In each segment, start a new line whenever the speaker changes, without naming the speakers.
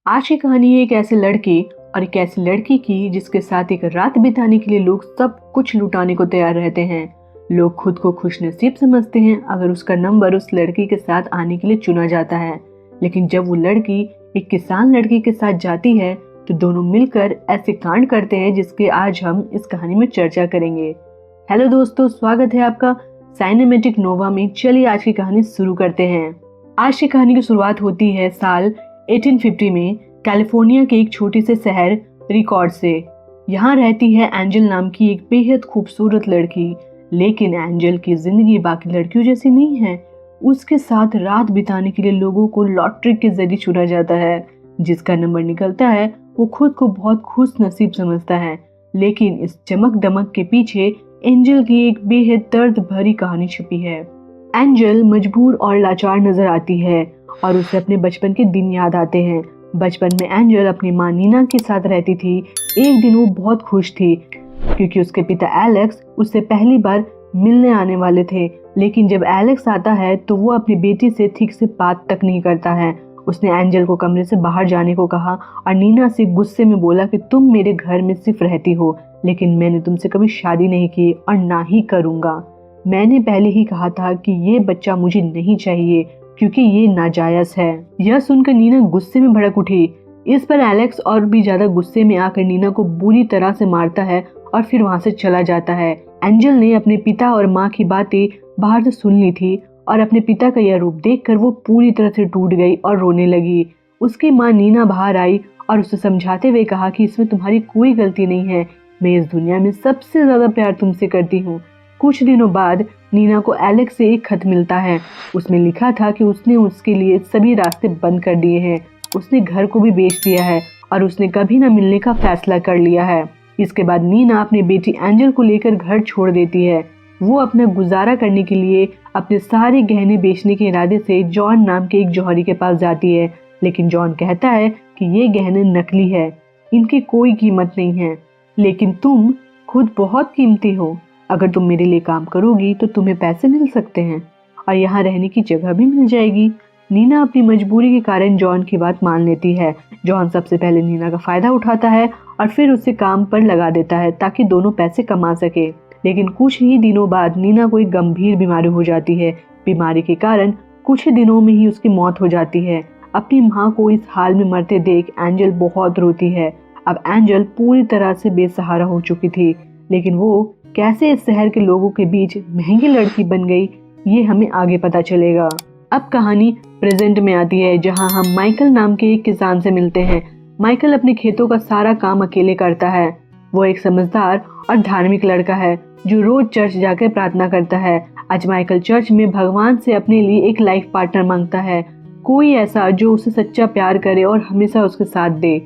आज की कहानी है एक ऐसे लड़के और एक ऐसी लड़की की जिसके साथ एक रात बिताने के लिए लोग सब कुछ लुटाने को तैयार रहते हैं। लोग खुद को खुशनसीब समझते हैं अगर उसका नंबर उस लड़की के साथ आने के लिए चुना जाता है, लेकिन जब वो लड़की एक किसान लड़की के साथ जाती है तो दोनों मिलकर ऐसे कांड करते हैं जिसके आज हम इस कहानी में चर्चा करेंगे। हेलो दोस्तों, स्वागत है आपका साइनेमेटिक नोवा में। चलिए आज की कहानी शुरू करते हैं। आज की कहानी की शुरुआत होती है साल 1850 में कैलिफोर्निया के एक छोटे से शहर रिकॉर्ड से। यहाँ रहती है एंजल नाम की एक बेहद खूबसूरत लड़की, लेकिन एंजल की जिंदगी बाकी लड़कियों जैसी नहीं है। उसके साथ रात बिताने के लिए लोगों को लॉटरी के जरिए चुना जाता है। जिसका नंबर निकलता है वो खुद को बहुत खुश नसीब समझता है, लेकिन इस चमक दमक के पीछे एंजल की एक बेहद दर्द भरी कहानी छुपी है। एंजल मजबूर और लाचार नजर आती है और उसे अपने बचपन के दिन याद आते हैं। बचपन में एंजल अपनी माँ नीना के साथ रहती थी। एक दिन वो बहुत खुश थी क्योंकि उसके पिता एलेक्स उससे पहली बार मिलने आने वाले थे, लेकिन जब एलेक्स आता है तो वो अपनी बेटी से ठीक से बात तक नहीं करता है। उसने एंजल को कमरे से बाहर जाने को कहा और नीना से गुस्से में बोला कि तुम मेरे घर में सिर्फ रहती हो, लेकिन मैंने तुमसे कभी शादी नहीं की और ना ही करूँगा। मैंने पहले ही कहा था कि ये बच्चा मुझे नहीं चाहिए क्योंकि ये नाजायज है। यह सुनकर नीना गुस्से में भड़क उठी। इस पर एलेक्स और भी ज्यादा गुस्से में आकर नीना को बुरी तरह से मारता है और फिर वहां से चला जाता है। एंजल ने अपने पिता और माँ की बातें बाहर से सुन ली थी और अपने पिता का यह रूप देखकर वो पूरी तरह से टूट गई और रोने लगी। उसकी माँ नीना बाहर आई और उसे समझाते हुए कहा कि इसमें तुम्हारी कोई गलती नहीं है, मैं इस दुनिया में सबसे ज्यादा प्यार तुमसे करती हूँ। कुछ दिनों बाद नीना को एलेक्स से एक खत मिलता है। उसमें लिखा था कि उसने उसके लिए सभी रास्ते बंद कर दिए हैं, उसने घर को भी बेच दिया है और उसने कभी ना मिलने का फैसला कर लिया है। इसके बाद नीना अपनी बेटी एंजल को लेकर घर छोड़ देती है। वो अपना गुजारा करने के लिए अपने सारे गहने बेचने के इरादे से जॉन नाम के एक जौहरी के पास जाती है, लेकिन जॉन कहता है कि ये गहने नकली है, इनकी कोई कीमत नहीं है, लेकिन तुम खुद बहुत कीमती हो, अगर तुम मेरे लिए काम करोगी तो तुम्हें पैसे मिल सकते हैं और यहाँ रहने की जगह भी मिल जाएगी। नीना अपनी मजबूरी के कारण जॉन की बात मान लेती है। जॉन सबसे पहले नीना का फायदा उठाता है और फिर उसे काम पर लगा देता है ताकि दोनों पैसे कमा सके। लेकिन कुछ ही दिनों बाद नीना को एक गंभीर बीमारी हो जाती है। बीमारी के कारण कुछ ही दिनों में ही उसकी मौत हो जाती है। अपनी माँ को इस हाल में मरते देख एंजल बहुत रोती है। अब एंजल पूरी तरह से बेसहारा हो चुकी थी, लेकिन वो कैसे इस शहर के लोगों के बीच महंगी लड़की बन गई ये हमें आगे पता चलेगा। अब कहानी प्रेजेंट में आती है जहां हम माइकल नाम के एक किसान से मिलते हैं। माइकल अपने खेतों का सारा काम अकेले करता है। वो एक समझदार और धार्मिक लड़का है जो रोज चर्च जाकर प्रार्थना करता है। आज माइकल चर्च में भगवान से अपने लिए एक लाइफ पार्टनर मांगता है, कोई ऐसा जो उसे सच्चा प्यार करे और हमेशा उसके साथ दे।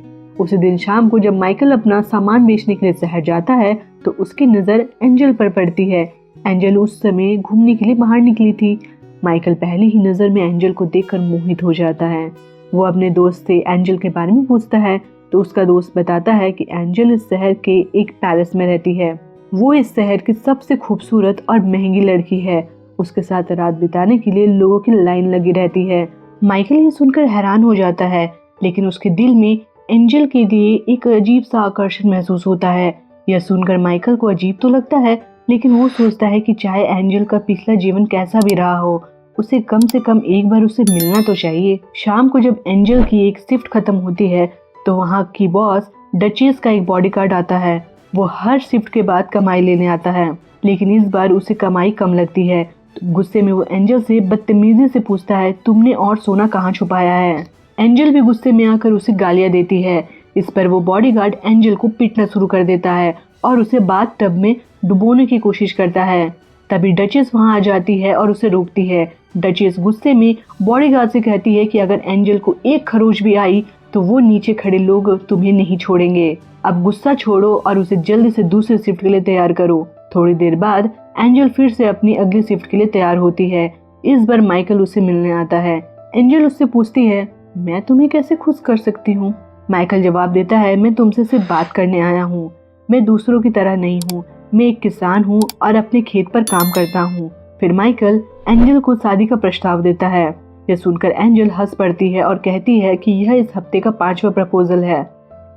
उसी दिन शाम को जब माइकल अपना सामान बेचने के लिए शहर जाता है तो उसकी नजर एंजल पर पड़ती है। एंजल उस समय घूमने के लिए बाहर निकली थी। माइकल पहली ही नजर में एंजल को देखकर मोहित हो जाता है। वो अपने दोस्त से एंजल के बारे में पूछता है तो उसका दोस्त बताता है कि एंजल इस शहर के एक पैलेस में रहती है। वो इस शहर की सबसे खूबसूरत और महंगी लड़की है। उसके साथ रात बिताने के लिए लोगों की लाइन लगी रहती है। माइकल ये सुनकर हैरान हो जाता है, लेकिन उसके दिल में एंजल के लिए एक अजीब सा आकर्षण महसूस होता है। यह सुनकर माइकल को अजीब तो लगता है, लेकिन वो सोचता है कि चाहे एंजल का पिछला जीवन कैसा भी रहा हो, उसे कम से कम एक बार उससे मिलना तो चाहिए। शाम को जब एंजल की एक शिफ्ट खत्म होती है तो वहाँ की बॉस डचेस का एक बॉडीगार्ड आता है। वो हर शिफ्ट के बाद कमाई लेने आता है, लेकिन इस बार उसे कमाई कम लगती है। तो गुस्से में वो एंजल से बदतमीजी से पूछता है, तुमने और सोना कहाँ छुपाया है? एंजल भी गुस्से में आकर उसे गालियां देती है। इस पर वो बॉडीगार्ड एंजल को पीटना शुरू कर देता है और उसे बाथ टब में डुबोने की कोशिश करता है। तभी डचेस वहां आ जाती है और उसे रोकती है। डचेस गुस्से में बॉडीगार्ड से कहती है कि अगर एंजल को एक खरोच भी आई तो वो नीचे खड़े लोग तुम्हें नहीं छोड़ेंगे। अब गुस्सा छोड़ो और उसे जल्दी से दूसरी शिफ्ट के लिए तैयार करो। थोड़ी देर बाद एंजल फिर से अपनी अगली शिफ्ट के लिए तैयार होती है। इस बार माइकल उसे मिलने आता है। एंजल उससे पूछती है, मैं तुम्हें कैसे खुश कर सकती हूँ? माइकल जवाब देता है, मैं तुमसे सिर्फ बात करने आया हूँ, मैं दूसरों की तरह नहीं हूँ, मैं एक किसान हूँ और अपने खेत पर काम करता हूँ। फिर माइकल एंजल को शादी का प्रस्ताव देता है। यह सुनकर एंजल हंस पड़ती है और कहती है कि यह इस हफ्ते का 5वां प्रपोजल है।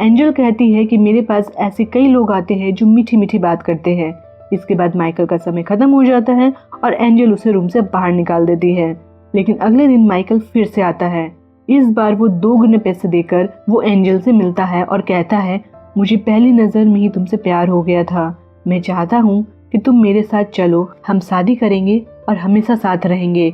एंजल कहती है कि मेरे पास ऐसे कई लोग आते हैं जो मीठी मीठी बात करते हैं। इसके बाद माइकल का समय खत्म हो जाता है और एंजल उसे रूम से बाहर निकाल देती है। लेकिन अगले दिन माइकल फिर से आता है। इस बार वो 2 गुने पैसे देकर वो एंजल से मिलता है और कहता है, मुझे पहली नजर में ही तुमसे प्यार हो गया था। मैं चाहता हूँ कि तुम मेरे साथ चलो, हम शादी करेंगे और हमेशा साथ रहेंगे।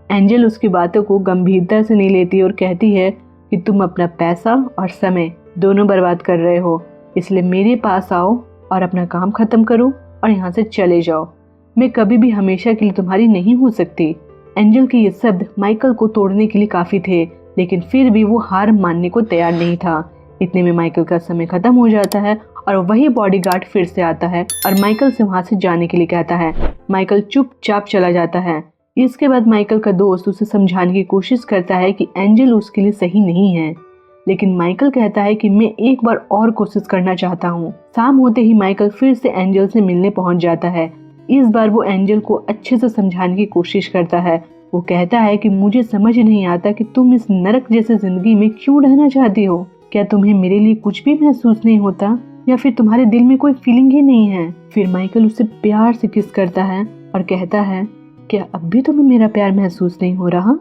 एंजल उसकी बातों को गंभीरता से नहीं लेती और कहती है कि तुम अपना पैसा और समय दोनों बर्बाद कर रहे हो, इसलिए मेरे पास आओ और अपना काम खत्म करो और यहाँ से चले जाओ। मैं कभी भी हमेशा के लिए तुम्हारी नहीं हो सकती। एंजल के ये शब्द माइकल को तोड़ने के लिए काफी थे, लेकिन फिर भी वो हार मानने को तैयार नहीं था। इतने में माइकल का समय खत्म हो जाता है और वही बॉडीगार्ड फिर से आता है और माइकल से वहां से जाने के लिए कहता है। माइकल चुपचाप चला जाता है। इसके बाद माइकल का दोस्त उसे समझाने की कोशिश करता है कि एंजल उसके लिए सही नहीं है, लेकिन माइकल कहता है कि मैं एक बार और कोशिश करना चाहता हूँ। शाम होते ही माइकल फिर से एंजल से मिलने पहुंच जाता है। इस बार वो एंजल को अच्छे से समझाने की कोशिश करता है। वो कहता है कि मुझे समझ नहीं आता कि तुम इस नरक जैसे जिंदगी में क्यों रहना चाहती हो। क्या तुम्हें मेरे लिए कुछ भी महसूस नहीं होता, या फिर तुम्हारे दिल में कोई फीलिंग ही नहीं है? फिर माइकल उसे प्यार से किस करता है और कहता है, क्या अब भी तुम्हें मेरा प्यार महसूस नहीं हो रहा?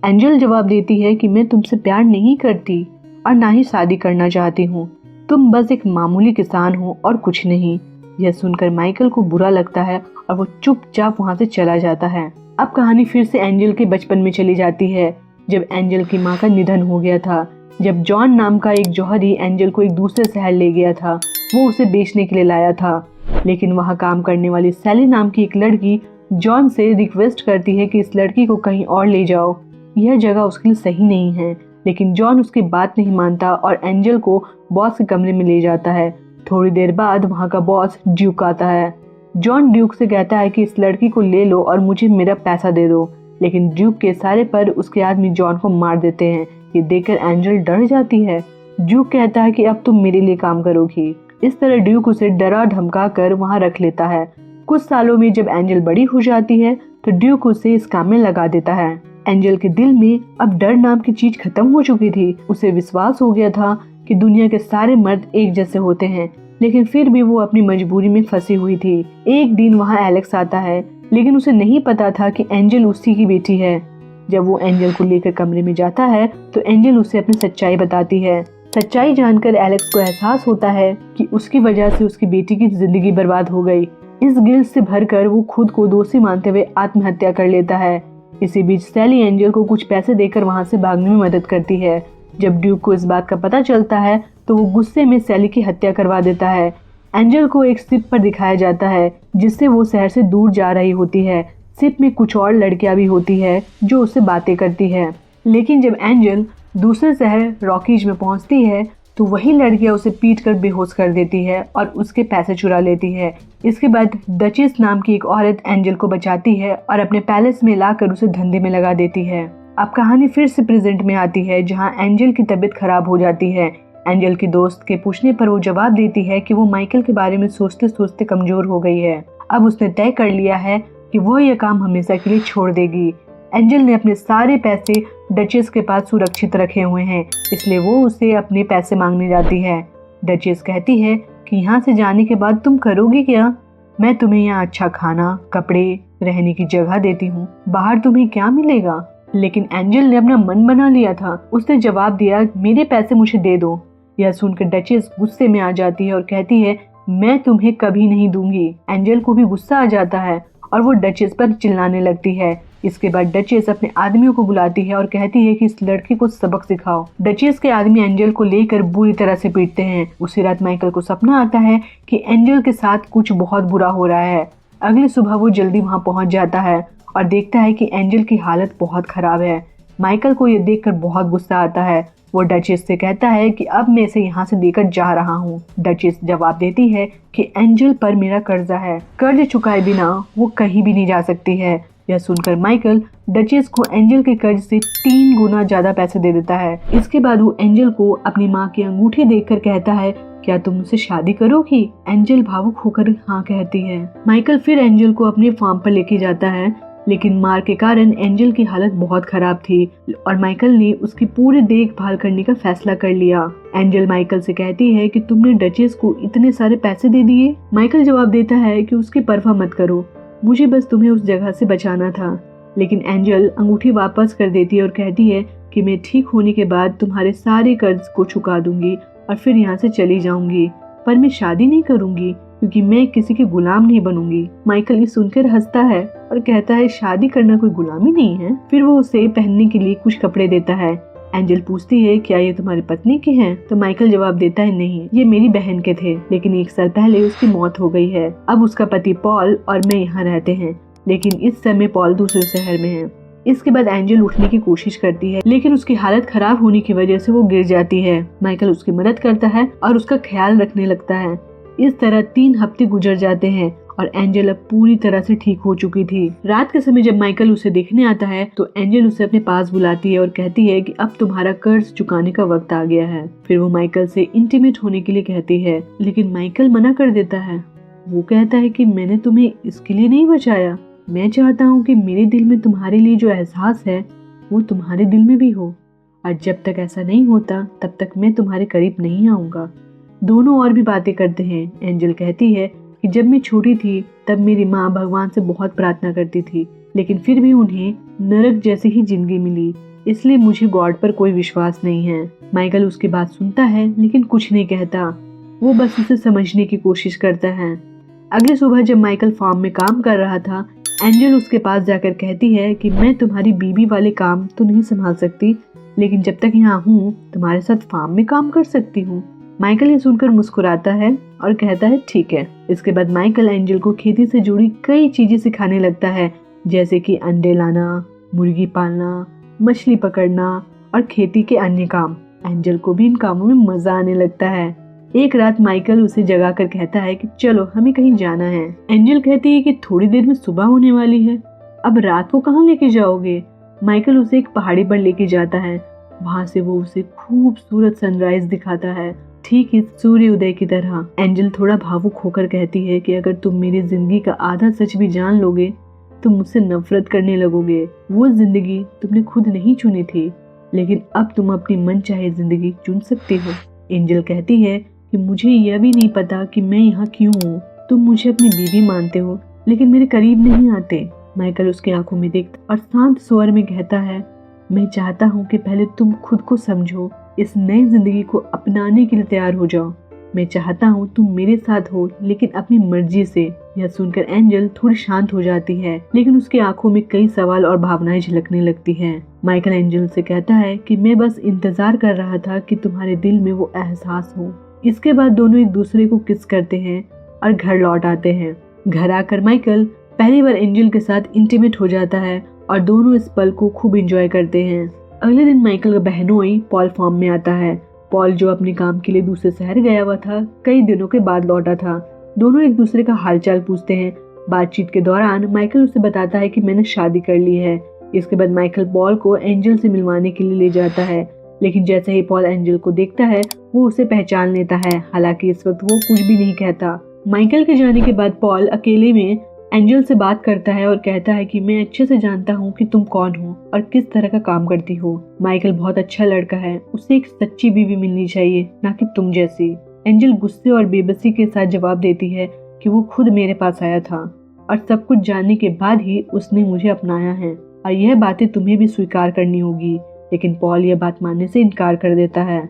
एंजल जवाब देती है कि मैं तुमसे प्यार नहीं करती और ना ही शादी करना चाहती हूँ। तुम बस एक मामूली किसान हो और कुछ नहीं। यह सुनकर माइकल को बुरा लगता है और वो चुपचाप वहाँ से चला जाता है। अब कहानी फिर से एंजल के बचपन में चली जाती है, जब एंजल की माँ का निधन हो गया था। जब जॉन नाम का एक जौहरी एंजल को एक दूसरे शहर ले गया था, वो उसे बेचने के लिए लाया था। लेकिन वहाँ काम करने वाली सैली नाम की एक लड़की जॉन से रिक्वेस्ट करती है कि इस लड़की को कहीं और ले जाओ, यह जगह उसके लिए सही नहीं है। लेकिन जॉन उसकी बात नहीं मानता और एंजल को बॉस के कमरे में ले जाता है। थोड़ी देर बाद वहाँ का बॉस ड्यूक आता है। जॉन ड्यूक से कहता है कि इस लड़की को ले लो और मुझे मेरा पैसा दे दो, लेकिन ड्यूक के इशारे पर उसके आदमी जॉन को मार देते हैं। ये देखकर एंजल डर जाती है। ड्यूक कहता है कि अब तुम मेरे लिए काम करोगी। इस तरह ड्यूक उसे डरा धमका कर वहाँ रख लेता है। कुछ सालों में जब एंजल बड़ी हो जाती है तो ड्यूक उसे इस काम में लगा देता है। एंजल के दिल में अब डर नाम की चीज खत्म हो चुकी थी। उसे विश्वास हो गया था कि दुनिया के सारे मर्द एक जैसे होते हैं, लेकिन फिर भी वो अपनी मजबूरी में फंसी हुई थी। एक दिन वहाँ एलेक्स आता है, लेकिन उसे नहीं पता था कि एंजल उसी की बेटी है। जब वो एंजल को लेकर कमरे में जाता है तो एंजल उसे अपनी सच्चाई बताती है। सच्चाई जानकर एलेक्स को एहसास होता है कि उसकी वजह से उसकी बेटी की जिंदगी बर्बाद हो गई। इस गिल्ट से भरकर वो खुद को दोषी मानते हुए आत्महत्या कर लेता है। इसी बीच सैली एंजल को कुछ पैसे देकर वहाँ से भागने में मदद करती है। जब ड्यूक को इस बात का पता चलता है तो वो गुस्से में सैली की हत्या करवा देता है। एंजल को एक शिप पर दिखाया जाता है जिससे वो शहर से दूर जा रही होती है। शिप में कुछ और लड़कियां भी होती है जो उससे बातें करती है। लेकिन जब एंजल दूसरे शहर रॉकीज में पहुंचती है तो वही लड़कियां उसे पीटकर बेहोश कर देती है और उसके पैसे चुरा लेती है। इसके बाद डचेस नाम की एक औरत एंजल को बचाती है और अपने पैलेस में लाकर उसे धंधे में लगा देती है। अब कहानी फिर से प्रेजेंट में आती है, जहां एंजल की तबीयत खराब हो जाती है। एंजल की दोस्त के पूछने पर वो जवाब देती है कि वो माइकल के बारे में सोचते सोचते कमजोर हो गई है। अब उसने तय कर लिया है कि वो ये काम हमेशा के लिए छोड़ देगी। एंजल ने अपने सारे पैसे डचेस के पास सुरक्षित रखे हुए हैं, इसलिए वो उसे अपने पैसे मांगने जाती है। डचेस कहती है कि यहाँ से जाने के बाद तुम करोगी क्या? मैं तुम्हें यहाँ अच्छा खाना, कपड़े, रहने की जगह देती हूँ, बाहर तुम्हें क्या मिलेगा? लेकिन एंजल ने अपना मन बना लिया था। उसने जवाब दिया, मेरे पैसे मुझे दे दो। यह सुनकर डचेस गुस्से में आ जाती है और कहती है, मैं तुम्हें कभी नहीं दूंगी। एंजल को भी गुस्सा आ जाता है और वो डचेस पर चिल्लाने लगती है। इसके बाद डचेस अपने आदमियों को बुलाती है और कहती है कि इस लड़की को सबक सिखाओ। डचेस के आदमी एंजल को लेकर बुरी तरह से पीटते हैं। उसी रात माइकल को सपना आता है कि एंजल के साथ कुछ बहुत बुरा हो रहा है। अगली सुबह वो जल्दी वहाँ पहुँच जाता है और देखता है कि एंजल की हालत बहुत खराब है। माइकल को ये देखकर बहुत गुस्सा आता है। वो डचेस से कहता है कि अब मैं इसे यहाँ से लेकर जा रहा हूँ। डचेस जवाब देती है कि एंजल पर मेरा कर्जा है, कर्ज चुकाए बिना वो कहीं भी नहीं जा सकती है। यह सुनकर माइकल डचेस को एंजल के कर्ज से 3 गुना ज्यादा पैसे दे देता है। इसके बाद वो एंजल को अपनी माँ की अंगूठी देखकर कहता है, क्या तुम मुझसे शादी करोगी? एंजल भावुक होकर हाँ कहती है। माइकल फिर एंजल को अपने फार्म पर लेके जाता है लेकिन मार के कारण एंजल की हालत बहुत खराब थी और माइकल ने उसकी पूरी देखभाल करने का फैसला कर लिया। एंजल माइकल से कहती है कि तुमने डचेस को इतने सारे पैसे दे दिए। माइकल जवाब देता है कि उसकी परवाह मत करो, मुझे बस तुम्हें उस जगह से बचाना था। लेकिन एंजल अंगूठी वापस कर देती है और कहती है कि मैं ठीक होने के बाद तुम्हारे सारे कर्ज को चुका दूंगी और फिर यहाँ से चली जाऊंगी, पर मैं शादी नहीं करूंगी क्योंकि मैं किसी के गुलाम नहीं बनूंगी। माइकल ये सुनकर हंसता है और कहता है शादी करना कोई गुलामी नहीं है। फिर वो उसे पहनने के लिए कुछ कपड़े देता है। एंजल पूछती है क्या ये तुम्हारी पत्नी के हैं? तो माइकल जवाब देता है नहीं, ये मेरी बहन के थे, लेकिन 1 साल पहले उसकी मौत हो गई है। अब उसका पति पॉल और मैं यहाँ रहते हैं, लेकिन इस समय पॉल दूसरे शहर में है। इसके बाद एंजल उठने की कोशिश करती है, लेकिन उसकी हालत खराब होने की वजह से वो गिर जाती है। माइकल उसकी मदद करता है और उसका ख्याल रखने लगता है। इस तरह 3 हफ्ते गुजर जाते हैं और एंजल अब पूरी तरह से ठीक हो चुकी थी। रात के समय जब माइकल उसे देखने आता है तो एंजल उसे अपने पास बुलाती है और कहती है कि अब तुम्हारा कर्ज चुकाने का वक्त आ गया है। फिर वो माइकल से इंटीमेट होने के लिए कहती है, लेकिन माइकल मना कर देता है। वो कहता है कि मैंने तुम्हें इसके लिए नहीं बचाया, मैं चाहता हूँ कि मेरे दिल में तुम्हारे लिए जो एहसास है वो तुम्हारे दिल में भी हो, और जब तक ऐसा नहीं होता तब तक मैं तुम्हारे करीब नहीं आऊंगा। दोनों और भी बातें करते हैं। एंजल कहती है कि जब मैं छोटी थी तब मेरी माँ भगवान से बहुत प्रार्थना करती थी, लेकिन फिर भी उन्हें नरक जैसी ही जिंदगी मिली, इसलिए मुझे गॉड पर कोई विश्वास नहीं है। माइकल उसकी बात सुनता है लेकिन कुछ नहीं कहता, वो बस उसे समझने की कोशिश करता है। अगली सुबह जब माइकल फार्म में काम कर रहा था, एंजल उसके पास जाकर कहती है कि मैं तुम्हारी बीवी वाले काम तो नहीं संभाल सकती, लेकिन जब तक यहाँ हूँ तुम्हारे साथ फार्म में काम कर सकती हूँ। माइकल ये सुनकर मुस्कुराता है और कहता है ठीक है। इसके बाद माइकल एंजल को खेती से जुड़ी कई चीजें सिखाने लगता है, जैसे कि अंडे लाना, मुर्गी पालना, मछली पकड़ना और खेती के अन्य काम। एंजल को भी इन कामों में मजा आने लगता है। एक रात माइकल उसे जगा कर कहता है कि चलो हमें कहीं जाना है। एंजल कहती है कि थोड़ी देर में सुबह होने वाली है, अब रात को कहाँ लेके जाओगे? माइकल उसे एक पहाड़ी पर लेके जाता है। वहाँ से वो उसे खूबसूरत सनराइज दिखाता है, ठीक इस सूर्य उदय की तरह। एंजल थोड़ा भावुक होकर कहती है कि अगर तुम मेरी जिंदगी का आधा सच भी जान लोगे तो मुझसे नफरत करने लगोगे। वो जिंदगी तुमने खुद नहीं चुनी थी, लेकिन अब तुम अपनी मनचाहे जिंदगी चुन सकती हो। एंजल कहती है कि मुझे यह भी नहीं पता कि मैं यहाँ क्यों हूँ। तुम मुझे अपनी बीवी मानते हो लेकिन मेरे करीब नहीं आते। माइकल उसकी आंखों में देखता और शांत स्वर में कहता है, मैं चाहता हूँ कि पहले तुम खुद को समझो, इस नई जिंदगी को अपनाने के लिए तैयार हो जाओ। मैं चाहता हूँ तुम मेरे साथ हो, लेकिन अपनी मर्जी से। यह सुनकर एंजल थोड़ी शांत हो जाती है, लेकिन उसकी आंखों में कई सवाल और भावनाएं झलकने लगती हैं। माइकल एंजल से कहता है कि मैं बस इंतजार कर रहा था कि तुम्हारे दिल में वो एहसास हो। इसके बाद दोनों एक दूसरे को किस करते हैं और घर लौट आते हैं। घर आकर माइकल पहली बार एंजल के साथ इंटीमेट हो जाता है और दोनों इस पल को खूब एंजॉय करते हैं। अगले दिन माइकल का बहनोई पॉल फार्म में आता है। पॉल जो अपने काम के लिए दूसरे शहर गया हुआ था, कई दिनों के बाद लौटा था। दोनों एक दूसरे का हालचाल पूछते हैं। बातचीत के दौरान माइकल उसे बताता है कि मैंने शादी कर ली है। इसके बाद माइकल पॉल को एंजल से मिलवाने के लिए ले जाता है, लेकिन जैसे ही पॉल एंजल को देखता है वो उसे पहचान लेता है। हालांकि इस वक्त वो कुछ भी नहीं कहता। माइकल के जाने के बाद पॉल अकेले में एंजल से बात करता है और कहता है कि मैं अच्छे से जानता हूँ कि तुम कौन हो और किस तरह का काम करती हो। माइकल बहुत अच्छा लड़का है, उसे एक सच्ची बीवी मिलनी चाहिए, ना कि तुम जैसी। एंजल गुस्से और बेबसी के साथ जवाब देती है कि वो खुद मेरे पास आया था और सब कुछ जानने के बाद ही उसने मुझे अपनाया है, और यह बातें तुम्हें भी स्वीकार करनी होगी। लेकिन पॉल यह बात मानने से इनकार कर देता है।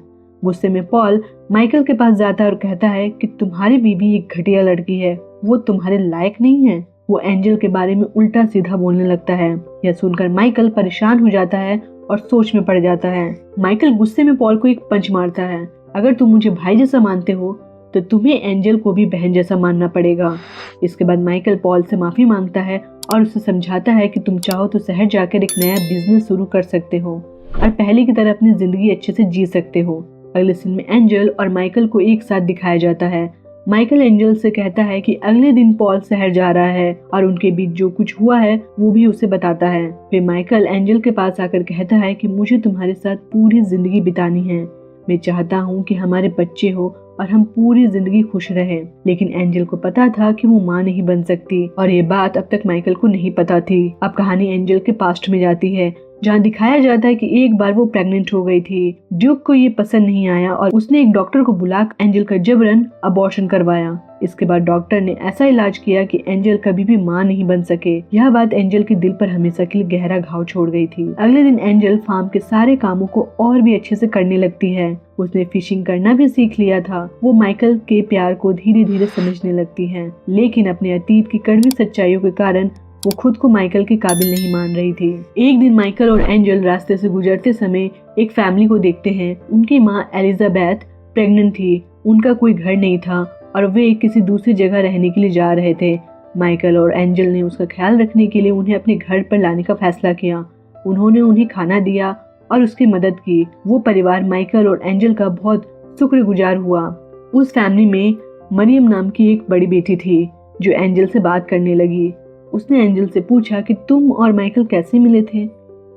गुस्से में पॉल माइकल के पास जाता है और कहता है कि तुम्हारी बीवी एक घटिया लड़की है, वो तुम्हारे लायक नहीं है। वो एंजल के बारे में उल्टा सीधा बोलने लगता है। यह सुनकर माइकल परेशान हो जाता है और सोच में पड़ जाता है। माइकल गुस्से में पॉल को एक पंच मारता है। अगर तुम मुझे भाई जैसा मानते हो तो तुम्हें एंजल को भी बहन जैसा मानना पड़ेगा। इसके बाद माइकल पॉल से माफी मांगता है और उसे समझाता है कि तुम चाहो तो शहर जाकर एक नया बिजनेस शुरू कर सकते हो और पहले की तरह अपनी जिंदगी अच्छे से जी सकते हो। अगले सीन में एंजल और माइकल को एक साथ दिखाया जाता है। माइकल एंजल से कहता है कि अगले दिन पॉल शहर जा रहा है और उनके बीच जो कुछ हुआ है वो भी उसे बताता है। फिर माइकल एंजल के पास आकर कहता है कि मुझे तुम्हारे साथ पूरी जिंदगी बितानी है। मैं चाहता हूँ कि हमारे बच्चे हो और हम पूरी जिंदगी खुश रहे। लेकिन एंजल को पता था कि वो माँ नहीं बन सकती और ये बात अब तक माइकल को नहीं पता थी। अब कहानी एंजल के पास्ट में जाती है, जहाँ दिखाया जाता है कि एक बार वो प्रेग्नेंट हो गई थी। ड्यूक को ये पसंद नहीं आया और उसने एक डॉक्टर को बुलाकर एंजल का जबरन अबॉर्शन करवाया। इसके बाद डॉक्टर ने ऐसा इलाज किया कि एंजल कभी भी मां नहीं बन सके। यह बात एंजल के दिल पर हमेशा के लिए गहरा घाव छोड़ गई थी। अगले दिन एंजल फार्म के सारे कामों को और भी अच्छे से करने लगती है। उसने फिशिंग करना भी सीख लिया था। वो माइकल के प्यार को धीरे धीरे समझने लगती है, लेकिन अपने अतीत की कड़वी सच्चाइयों के कारण वो खुद को माइकल के काबिल नहीं मान रही थी। एक दिन माइकल और एंजल रास्ते से गुजरते समय एक फैमिली को देखते हैं। उनकी माँ एलिजाबेथ प्रेग्नेंट थी। उनका कोई घर नहीं था और वे किसी दूसरी जगह रहने के लिए जा रहे थे। माइकल और एंजल ने उसका ख्याल रखने के लिए उन्हें अपने घर पर लाने का फैसला किया। उन्होंने उन्हें खाना दिया और उसकी मदद की। वो परिवार माइकल और एंजल का बहुत शुक्रगुजार हुआ। उस फैमिली में मरियम नाम की एक बड़ी बेटी थी जो एंजल से बात करने लगी। उसने एंजल से पूछा कि तुम और माइकल कैसे मिले थे।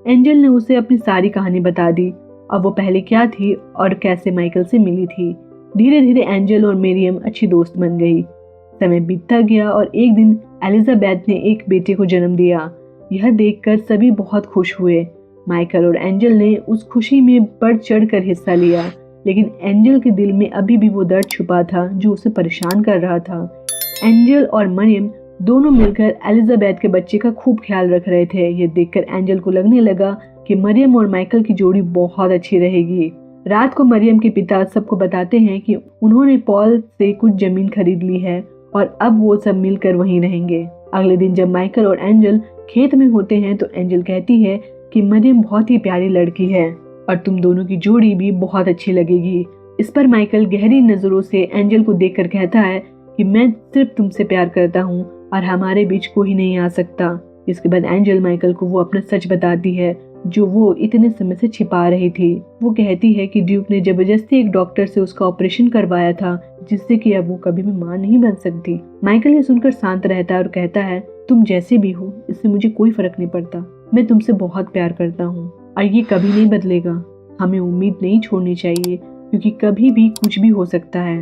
एंजल ने उसे अपनी सारी कहानी बता दी और वो पहले क्या थी और कैसे माइकल से मिली थी। धीरे धीरे एंजल और मरियम अच्छी दोस्त बन गई। समय बीतता गया और एक दिन एलिजाबेथ ने एक बेटे को जन्म दिया। यह देखकर सभी बहुत खुश हुए। माइकल और एंजल ने उस खुशी में बढ़ चढ़ कर हिस्सा लिया, लेकिन एंजल के दिल में अभी भी वो दर्द छुपा था जो उसे परेशान कर रहा था। एंजल और मरियम दोनों मिलकर एलिजाबेथ के बच्चे का खूब ख्याल रख रहे थे। ये देखकर एंजल को लगने लगा कि मरियम और माइकल की जोड़ी बहुत अच्छी रहेगी। रात को मरियम के पिता सबको बताते हैं कि उन्होंने पॉल से कुछ जमीन खरीद ली है और अब वो सब मिलकर वहीं रहेंगे। अगले दिन जब माइकल और एंजल खेत में होते हैं तो एंजल कहती है कि मरियम बहुत ही प्यारी लड़की है और तुम दोनों की जोड़ी भी बहुत अच्छी लगेगी। इस पर माइकल गहरी नजरों से एंजल को देखकर कहता है कि मैं सिर्फ तुमसे प्यार करता हूँ और हमारे बीच कोई नहीं आ सकता। इसके बाद एंजल माइकल को वो अपना सच बताती है जो वो इतने समय से छिपा रही थी। वो कहती है कि ड्यूक ने जबरदस्ती एक डॉक्टर से उसका ऑपरेशन करवाया था जिससे कि अब वो कभी भी मां नहीं बन सकती। माइकल ये सुनकर शांत रहता है और कहता है तुम जैसे भी हो इससे मुझे कोई फर्क नहीं पड़ता। मैं तुमसे बहुत प्यार करता हूँ और ये कभी नहीं बदलेगा। हमें उम्मीद नहीं छोड़नी चाहिए क्योंकि कभी भी कुछ भी हो सकता है।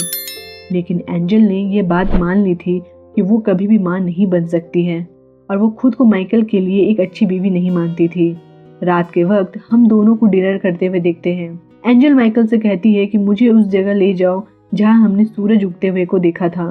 लेकिन एंजल ने ये बात मान ली थी कि वो कभी भी मां नहीं बन सकती है और वो खुद को माइकल के लिए एक अच्छी बीवी नहीं मानती थी। रात के वक्त हम दोनों को डिनर करते हुए देखते हैं। एंजल माइकल से कहती है कि मुझे उस जगह ले जाओ जहां हमने सूरज उगते हुए को देखा था।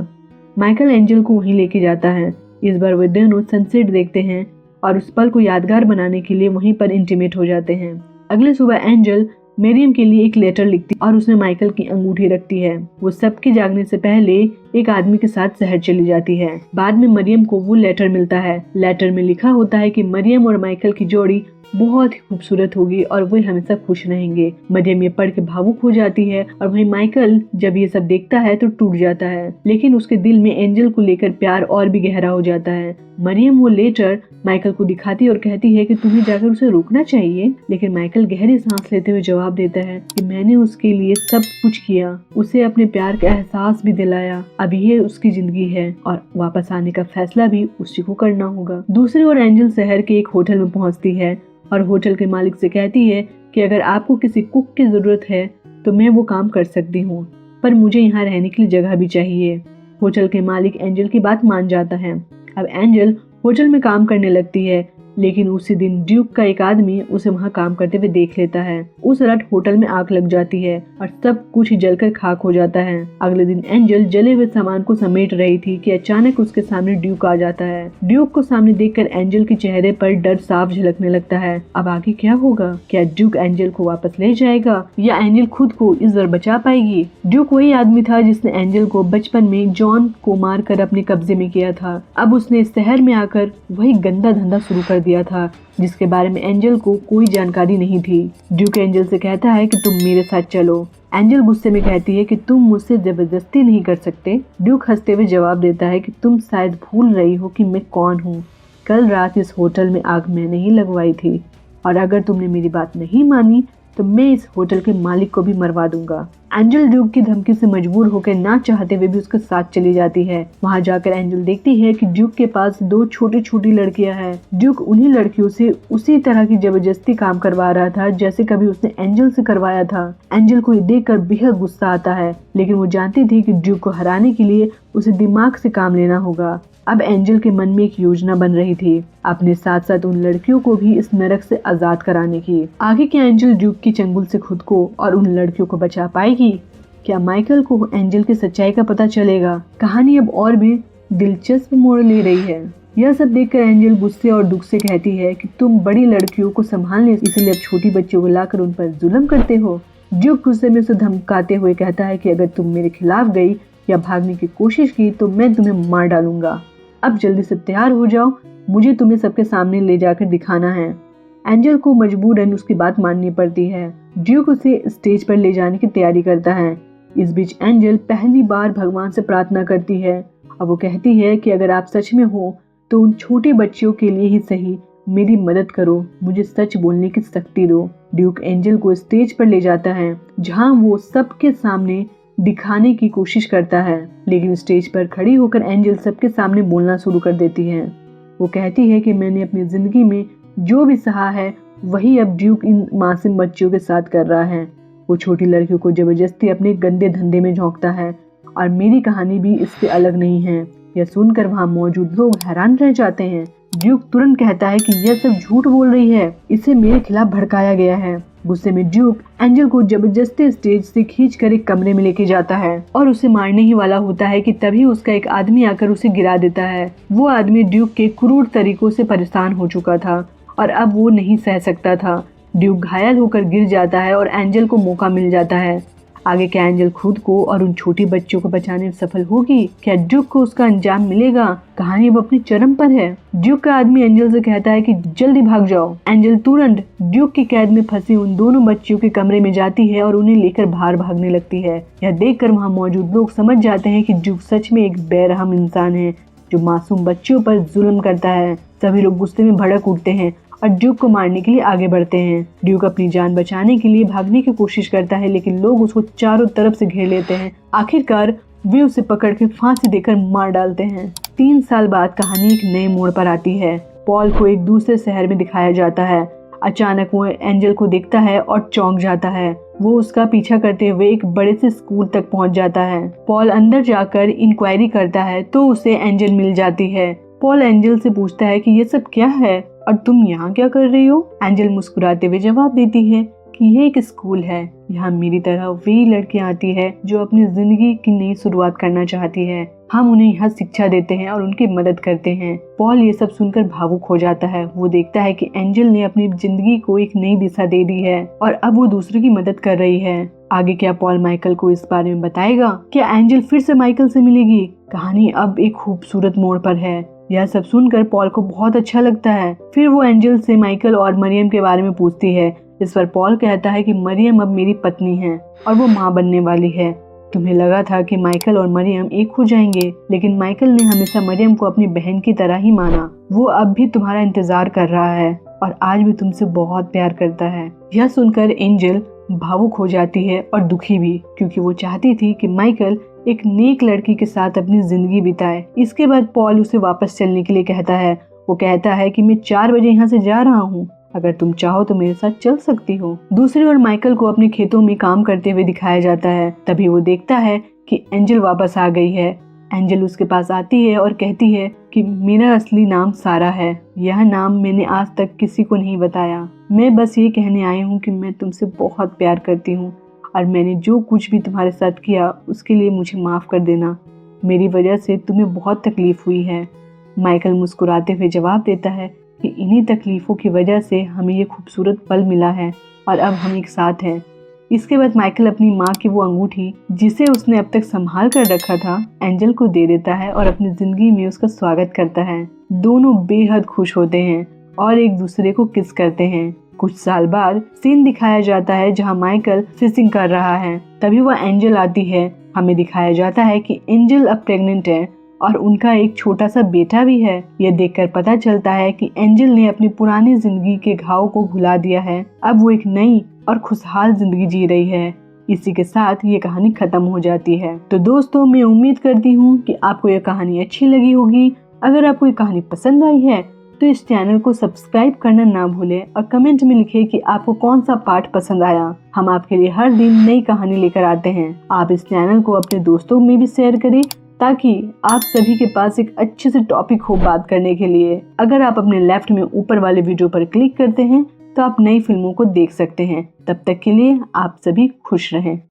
माइकल एंजल को वहीं लेके जाता है। इस बार वे दोनों सनसेट देखते हैं और उस पल को यादगार बनाने के लिए वहीं पर इंटीमेट हो जाते हैं। अगले सुबह एंजल मरियम के लिए एक लेटर लिखती और उसमें माइकल की अंगूठी रखती है। वो सबके जागने से पहले एक आदमी के साथ शहर चली जाती है। बाद में मरियम को वो लेटर मिलता है। लेटर में लिखा होता है कि मरियम और माइकल की जोड़ी बहुत ही खूबसूरत होगी और वे हमेशा खुश रहेंगे। मरियम ये पढ़ के भावुक हो जाती है और वहीं माइकल जब ये सब देखता है तो टूट जाता है, लेकिन उसके दिल में एंजल को लेकर प्यार और भी गहरा हो जाता है। मरियम वो लेटर माइकल को दिखाती और कहती है कि तुम्हें जाकर उसे रोकना चाहिए, लेकिन माइकल गहरी सांस लेते हुए जवाब देता है कि मैंने उसके लिए सब कुछ किया, उसे अपने प्यार का एहसास भी दिलाया। अब ये उसकी जिंदगी है और वापस आने का फैसला भी उसी को करना होगा। दूसरी ओर एंजल शहर के एक होटल में पहुंचती है और होटल के मालिक से कहती है कि अगर आपको किसी कुक की जरूरत है तो मैं वो काम कर सकती हूँ, पर मुझे यहाँ रहने के लिए जगह भी चाहिए। होटल के मालिक एंजल की बात मान जाता है। अब एंजल होटल में काम करने लगती है, लेकिन उसी दिन ड्यूक का एक आदमी उसे वहाँ काम करते हुए देख लेता है। उस रात होटल में आग लग जाती है और सब कुछ जलकर खाक हो जाता है। अगले दिन एंजल जले हुए सामान को समेट रही थी कि अचानक उसके सामने ड्यूक आ जाता है। ड्यूक को सामने देखकर एंजल के चेहरे पर डर साफ झलकने लगता है। अब आगे क्या होगा? क्या ड्यूक एंजल को वापस ले जाएगा या एंजल खुद को इस बार बचा पाएगी? ड्यूक वही आदमी था जिसने एंजल को बचपन में जॉन को मार कर अपने कब्जे में किया था। अब उसने इस शहर में आकर वही गंदा धंधा शुरू कर दिया था जिसके बारे में एंजल को कोई जानकारी नहीं थी। ड्यूक एंजल से कहता है कि तुम मेरे साथ चलो। एंजल गुस्से में कहती है कि तुम मुझसे जबरदस्ती नहीं कर सकते। ड्यूक हंसते हुए जवाब देता है कि तुम शायद भूल रही हो कि मैं कौन हूँ। कल रात इस होटल में आग मैंने ही लगवाई थी और अगर तुमने मेरी बात नहीं मानी तो मैं इस होटल के मालिक को भी मरवा दूंगा। एंजल ड्यूक की धमकी से मजबूर होकर ना चाहते हुए भी उसके साथ चली जाती है। वहाँ जाकर एंजल देखती है कि ड्यूक के पास 2 छोटी छोटी लड़कियां हैं। ड्यूक उन्हीं लड़कियों से उसी तरह की जबरदस्ती काम करवा रहा था जैसे कभी उसने एंजल से करवाया था। एंजल को ये देखकर बेहद गुस्सा आता है, लेकिन वो जानती थी कि ड्यूक को हराने के लिए उसे दिमाग से काम लेना होगा। अब एंजल के मन में एक योजना बन रही थी, अपने साथ साथ उन लड़कियों को भी इस नरक से आजाद कराने की। आगे क्या एंजल ड्यूक की चंगुल से खुद को और उन लड़कियों को बचा पाएगी? क्या माइकल को एंजल की सच्चाई का पता चलेगा? कहानी अब और भी दिलचस्प मोड़ ले रही है। यह सब देखकर एंजल गुस्से और दुख से कहती है कि तुम बड़ी लड़कियों को संभालने इसलिए अब छोटी बच्चियों को लाकर उन पर जुल्म करते हो। ड्यूक गुस्से में उसे धमकाते हुए कहता है कि अगर तुम मेरे खिलाफ गई या भागने की कोशिश की तो मैं तुम्हें मार डालूंगा। अब जल्दी से तैयार हो जाओ, मुझे तुम्हें सबके सामने ले जाकर दिखाना है। एंजल को मजबूरन उसकी बात माननी पड़ती है। ड्यूक उसे स्टेज पर ले जाने की तैयारी करता है। इस बीच एंजल पहली बार भगवान से प्रार्थना करती है और वो कहती है कि अगर आप सच में हो तो उन छोटी बच्चियों के लिए ही सही मेरी मदद करो, मुझे सच बोलने की शक्ति दो। ड्यूक एंजल को स्टेज पर ले जाता है जहां वो सबके सामने दिखाने की कोशिश करता है, लेकिन स्टेज पर खड़ी होकर एंजल सबके सामने बोलना शुरू कर देती है। वो कहती है कि मैंने अपनी जिंदगी में जो भी सहा है वही अब ड्यूक इन मासूम बच्चियों के साथ कर रहा है। वो छोटी लड़कियों को जबरदस्ती अपने गंदे धंधे में झोंकता है और मेरी कहानी भी इससे अलग नहीं है। यह सुनकर वहाँ मौजूद लोग हैरान रह जाते हैं। ड्यूक तुरंत कहता है कि यह सब झूठ बोल रही है, इसे मेरे खिलाफ भड़काया गया है। गुस्से में ड्यूक एंजल को जबरदस्ती स्टेज से खींचकर एक कमरे में लेके जाता है और उसे मारने ही वाला होता है कि तभी उसका एक आदमी आकर उसे गिरा देता है। वो आदमी ड्यूक के क्रूर तरीकों से परेशान हो चुका था और अब वो नहीं सह सकता था। ड्यूक घायल होकर गिर जाता है और एंजल को मौका मिल जाता है। आगे क्या एंजल खुद को और उन छोटी बच्चों को बचाने में सफल होगी? क्या ड्यूक को उसका अंजाम मिलेगा? कहानी अब अपने चरम पर है। ड्यूक का आदमी एंजल से कहता है कि जल्दी भाग जाओ। एंजल तुरंत ड्यूक की कैद में फंसी उन दोनों बच्चियों के कमरे में जाती है और उन्हें लेकर बाहर भागने लगती है। यह देखकर वहाँ मौजूद लोग समझ जाते हैं कि ड्यूक सच में एक बेरहम इंसान है जो मासूम बच्चियों पर जुल्म करता है। सभी लोग गुस्से में भड़क उठते हैं और ड्यूक को मारने के लिए आगे बढ़ते हैं। ड्यूक अपनी जान बचाने के लिए भागने की कोशिश करता है, लेकिन लोग उसको चारों तरफ से घेर लेते हैं। आखिरकार वे उसे पकड़ के फांसी देकर मार डालते हैं। 3 साल बाद कहानी एक नए मोड़ पर आती है। पॉल को एक दूसरे शहर में दिखाया जाता है। अचानक वो एंजल को देखता है और चौंक जाता है। वो उसका पीछा करते हुए एक बड़े से स्कूल तक पहुंच जाता है। पॉल अंदर जाकर इंक्वायरी करता है तो उसे एंजल मिल जाती है। पॉल एंजल से पूछता है कि ये सब क्या है और तुम यहाँ क्या कर रही हो? एंजल मुस्कुराते हुए जवाब देती है कि ये एक स्कूल है, यहाँ मेरी तरह वही लड़कियाँ आती है जो अपनी जिंदगी की नई शुरुआत करना चाहती है। हम उन्हें यहाँ शिक्षा देते हैं और उनकी मदद करते हैं। पॉल ये सब सुनकर भावुक हो जाता है। वो देखता है कि एंजल ने अपनी जिंदगी को एक नई दिशा दे दी है और अब वो दूसरे की मदद कर रही है। आगे क्या पॉल माइकल को इस बारे में बताएगा? क्या एंजल फिर से माइकल से मिलेगी? कहानी अब एक खूबसूरत मोड़ पर है। यह सब सुनकर पॉल को बहुत अच्छा लगता है। फिर वो एंजल से माइकल और मरियम के बारे में पूछती है, इस पर पॉल कहता है कि मरियम अब मेरी पत्नी है और वो माँ बनने वाली है। तुम्हें लगा था कि माइकल और मरियम एक हो जाएंगे, लेकिन माइकल ने हमेशा मरियम को अपनी बहन की तरह ही माना। वो अब भी तुम्हारा इंतजार कर रहा है और आज भी तुमसे बहुत प्यार करता है। यह सुनकर एंजल भावुक हो जाती है और दुखी भी, क्योंकि वो चाहती थी कि माइकल एक नेक लड़की के साथ अपनी जिंदगी बिताए। इसके बाद पॉल उसे वापस चलने के लिए कहता है। वो कहता है कि मैं 4 बजे यहाँ से जा रहा हूँ, अगर तुम चाहो तो मेरे साथ चल सकती हो। दूसरी ओर माइकल को अपने खेतों में काम करते हुए दिखाया जाता है। तभी वो देखता है कि एंजल वापस आ गई है। एंजल उसके पास आती है और कहती है कि मेरा असली नाम सारा है। यह नाम मैंने आज तक किसी को नहीं बताया। मैं बस ये कहने आई हूँ कि मैं तुमसे बहुत प्यार करती हूँ और मैंने जो कुछ भी तुम्हारे साथ किया उसके लिए मुझे माफ़ कर देना। मेरी वजह से तुम्हें बहुत तकलीफ हुई है। माइकल मुस्कुराते हुए जवाब देता है कि इन्हीं तकलीफ़ों की वजह से हमें ये खूबसूरत पल मिला है और अब हम एक साथ हैं। इसके बाद माइकल अपनी माँ की वो अंगूठी जिसे उसने अब तक संभाल कर रखा था एंजल को दे देता है और अपनी ज़िंदगी में उसका स्वागत करता है। दोनों बेहद खुश होते हैं और एक दूसरे को किस करते हैं। कुछ साल बाद सीन दिखाया जाता है जहाँ माइकल फिशिंग कर रहा है। तभी वह एंजल आती है। हमें दिखाया जाता है कि एंजल अब प्रेग्नेंट है और उनका एक छोटा सा बेटा भी है। यह देखकर पता चलता है कि एंजल ने अपनी पुरानी जिंदगी के घाव को भुला दिया है। अब वो एक नई और खुशहाल जिंदगी जी रही है। इसी के साथ ये कहानी खत्म हो जाती है। तो दोस्तों, मैं उम्मीद करती हूँ कि आपको ये कहानी अच्छी लगी होगी। अगर आपको ये कहानी पसंद आई है तो इस चैनल को सब्सक्राइब करना ना भूलें और कमेंट में लिखें कि आपको कौन सा पार्ट पसंद आया। हम आपके लिए हर दिन नई कहानी लेकर आते हैं। आप इस चैनल को अपने दोस्तों में भी शेयर करें ताकि आप सभी के पास एक अच्छे से टॉपिक हो बात करने के लिए। अगर आप अपने लेफ्ट में ऊपर वाले वीडियो पर क्लिक करते हैं तो आप नई फिल्मों को देख सकते हैं। तब तक के लिए आप सभी खुश रहें।